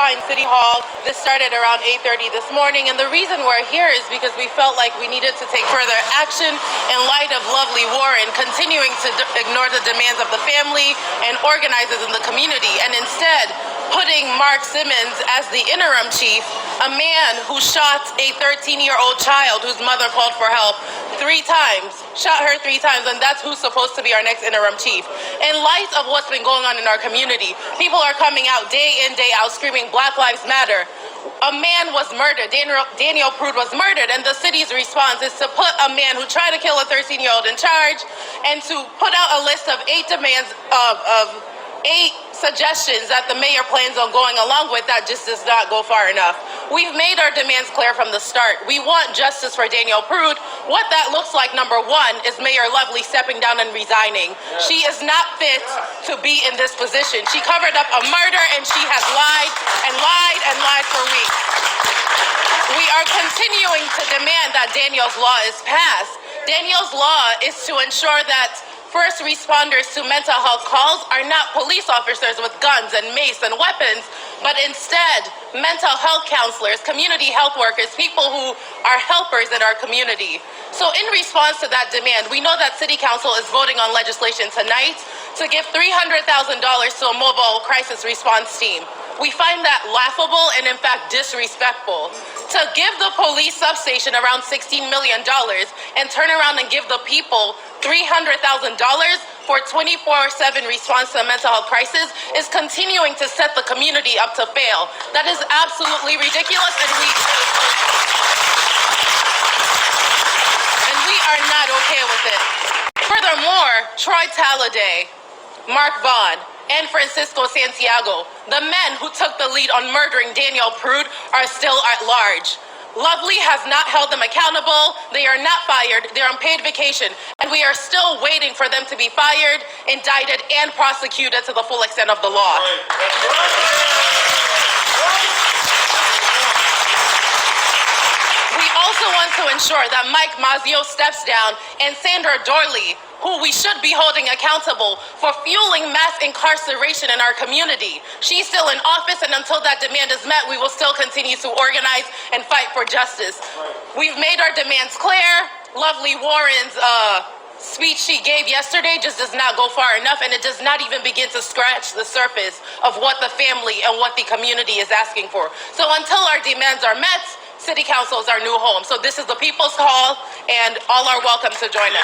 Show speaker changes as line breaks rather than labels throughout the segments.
occupying City Hall. This started around 8:30 this morning, and the reason we're here is because we felt like we needed to take further action in light of Lovely Warren continuing to ignore the demands of the family and organizers in the community, and instead putting Mark Simmons as the interim chief, a man who shot a 13-year-old child whose mother called for help 3 times, shot her 3 times, and that's who's supposed to be our next interim chief. In light of what's been going on in our community, people are coming out day in, day out screaming Black Lives Matter. A man was murdered, Daniel Prude was murdered, and the city's response is to put a man who tried to kill a 13-year-old in charge and to put out a list of 8 demands of 8 suggestions that the mayor plans on going along with. That just does not go far enough. We've made our demands clear from the start. We want justice for Daniel Prude. What that looks like, number one, is Mayor Lovely stepping down and resigning. She is not fit to be in this position. She covered up a murder, and she has lied and lied and lied for weeks. We are continuing to demand that Daniel's Law is passed. Daniel's Law is to ensure that first responders to mental health calls are not police officers with guns and mace and weapons, but instead mental health counselors, community health workers, people who are helpers in our community. So in response to that demand, we know that City Council is voting on legislation tonight to give $300,000 to a mobile crisis response team. We find that laughable and in fact disrespectful. To give the police substation around $16 million and turn around and give the people $300,000 for 24/7 response to a mental health crisis is continuing to set the community up to fail. That is absolutely ridiculous, and we are not okay with it. Furthermore, Troy Talladay, Mark Vaughn, and Francisco Santiago, the men who took the lead on murdering Daniel Prude, are still at large. Lovely has not held them accountable. They are not fired. They're on paid vacation. And we are still waiting for them to be fired, indicted, and prosecuted to the full extent of the law. We also want to ensure that Mike Mazzio steps down and Sandra Dorley, who we should be holding accountable for fueling mass incarceration in our community. She's still in office, and until that demand is met, we will still continue to organize and fight for justice. We've made our demands clear. Lovely Warren's speech she gave yesterday just does not go far enough, and it does not even begin to scratch the surface of what the family and what the community is asking for. So until our demands are met, City Council is our new home. So this is the people's call, and all are welcome to join us.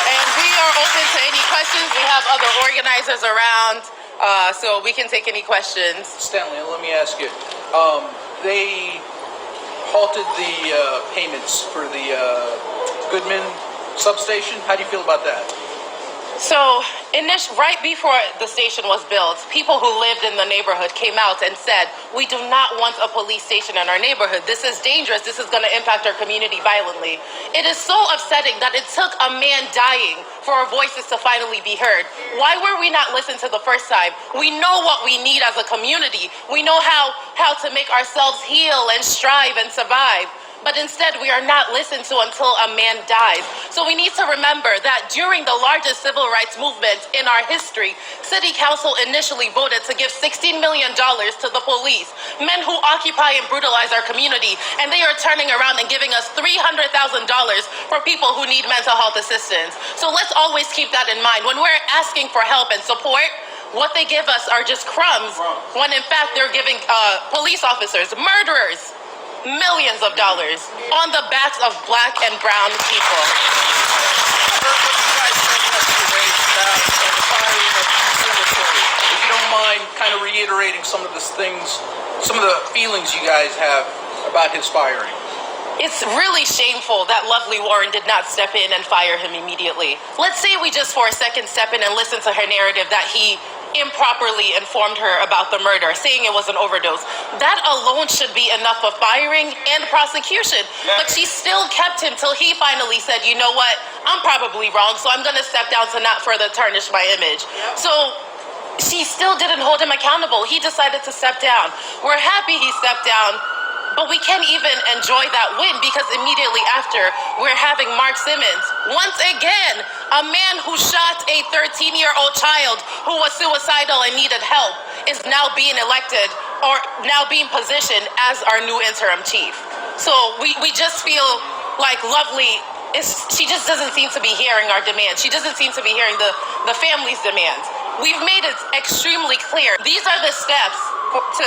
And we are open to any questions. We have other organizers around, so we can take any questions.
Stanley, let me ask you. They halted the payments for the Goodman substation. How do you feel about that?
So, right before the station was built, people who lived in the neighborhood came out and said, we do not want a police station in our neighborhood. This is dangerous. This is going to impact our community violently. It is so upsetting that it took a man dying for our voices to finally be heard. Why were we not listened to the first time? We know what we need as a community. We know how to make ourselves heal and strive and survive. But instead, we are not listened to until a man dies. So we need to remember that during the largest civil rights movement in our history, City Council initially voted to give $16 million to the police, men who occupy and brutalize our community, and they are turning around and giving us $300,000 for people who need mental health assistance. So let's always keep that in mind. When we're asking for help and support, what they give us are just crumbs, when in fact they're giving police officers, murderers, millions of dollars on the backs of Black and brown people.
If you don't mind kind of reiterating some of the things, some of the feelings you guys have about his firing.
It's really shameful that Lovely Warren did not step in and fire him immediately. Let's say we just for a second step in and listen to her narrative that he improperly informed her about the murder, saying it was an overdose. That alone should be enough of firing and prosecution. But she still kept him till he finally said, you know what, I'm probably wrong, so I'm going to step down to not further tarnish my image. So she still didn't hold him accountable. He decided to step down. We're happy he stepped down, But we can't even enjoy that win because immediately after, we're having Mark Simmons, once again, a man who shot a 13-year-old child who was suicidal and needed help, is now being elected or now being positioned as our new interim chief. So we just feel like Lovely she just doesn't seem to be hearing our demands. She doesn't seem to be hearing the family's demands. We've made it extremely clear. These are the steps to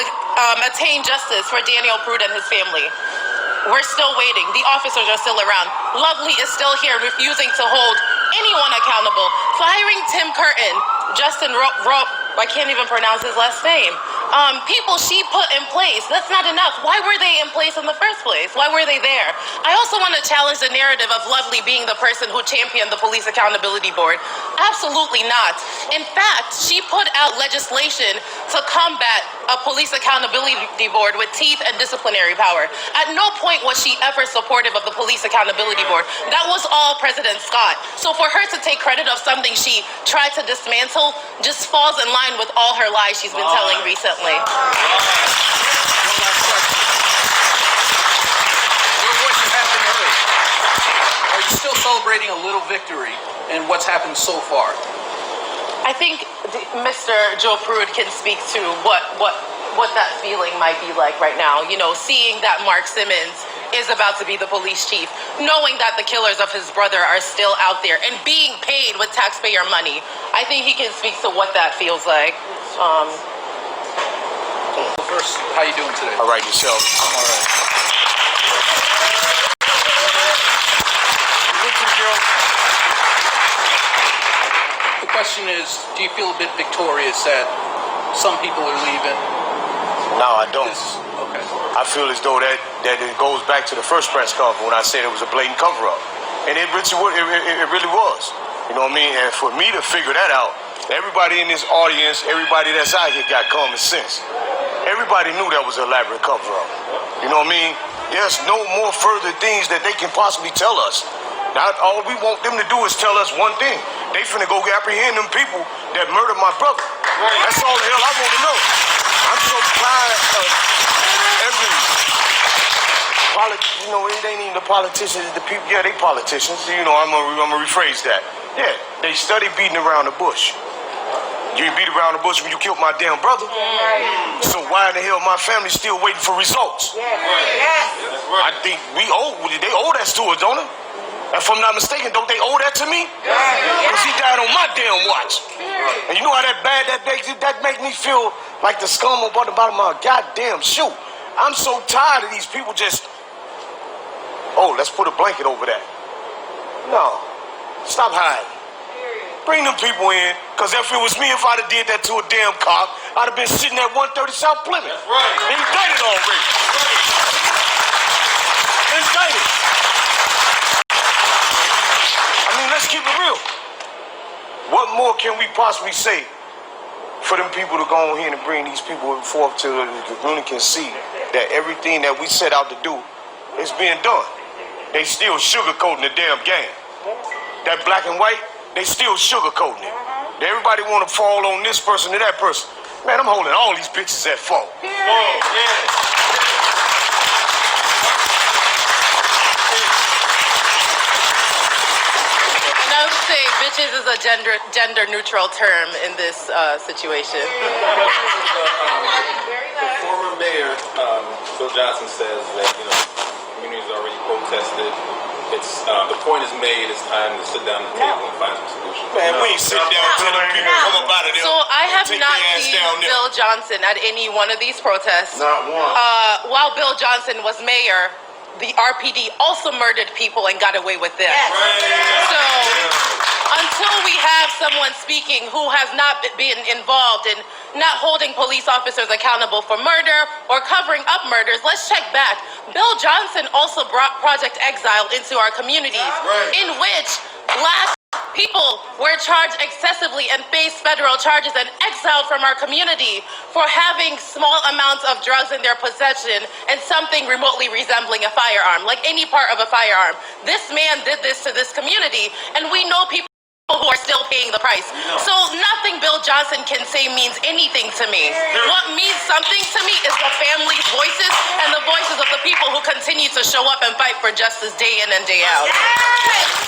attain justice for Daniel Prude and his family. We're still waiting. The officers are still around. Lovely is still here, refusing to hold anyone accountable. Firing Tim Curtin, Justin I can't even pronounce his last name. People she put in place. That's not enough. Why were they in place in the first place? Why were they there? I also want to challenge the narrative of Lovely being the person who championed the Police Accountability Board. Absolutely not. In fact, she put out legislation to combat a Police Accountability Board with teeth and disciplinary power. At no point was she ever supportive of the Police Accountability Board. That was all President Scott. So for her to take credit of something she tried to dismantle just falls in line with all her lies she's been telling recently.
One last question. With what you have been heard, are you still celebrating a little victory in what's happened so far?
I think Mr. Joe Prude can speak to what that feeling might be like right now. You know, seeing that Mark Simmons is about to be the police chief, knowing that the killers of his brother are still out there and being paid with taxpayer money. I think he can speak to what that feels like.
First, how you doing today?
All right, yourself.
I'm all right. The question is, do you feel a bit victorious that some people are leaving?
No, I don't.
Okay.
I feel as though that it goes back to the first press conference when I said it was a blatant cover-up. And it really was. You know what I mean? And for me to figure that out, everybody in this audience, everybody that's out here got common sense. Everybody knew that was an elaborate cover-up. You know what I mean? There's no more further things that they can possibly tell us. Now, all we want them to do is tell us one thing. They finna go apprehend them people that murdered my brother. That's all the hell I want to know. I'm so tired of it ain't even the politicians, the people. Yeah, they politicians. You know, I'm gonna rephrase that. Yeah, they study beating around the bush. You beat around the bush when you killed my damn brother. So why in the hell my family still waiting for results? I think they owe that to us, don't they? If I'm not mistaken, don't they owe that to me? Because he died on my damn watch. And you know how that bad that makes me feel like the scum on the bottom of my goddamn shoe. I'm so tired of these people just, let's put a blanket over that. No. Stop hiding. Bring them people in, because if it was me, if I'd have did that to a damn cop, I'd have been sitting at 130 South Plymouth. That's right. Indicted already. Indicted. I mean, let's keep it real. What more can we possibly say for them people to go on here and bring these people forth to the community can see that everything that we set out to do is being done. They still sugarcoating the damn game. That black and white, they still sugarcoating it. Everybody want to fall on this person or that person. Man, I'm holding all these bitches at fault.
And I would say bitches is a gender neutral term in this situation.
The former mayor, Bill Johnson, says that communities already protested. It's the point is made. It's time to sit down at the table and find some solutions.
Man, we ain't sit down until the people come up out of there.
So I have not seen Bill Johnson at any one of these protests.
Not one.
While Bill Johnson was mayor, the RPD also murdered people and got away with this. So until we have someone speaking who has not been involved in not holding police officers accountable for murder or covering up murders, let's check back. Bill Johnson also brought Project Exile into our communities, in which black people were charged excessively and faced federal charges and exiled from our community for having small amounts of drugs in their possession and something remotely resembling a firearm, like any part of a firearm. This man did this to this community, and we know people who are still paying the price. So nothing Bill Johnson can say means anything to me. What means something to me is the family's voices and the voices of the people who continue to show up and fight for justice day in and day out.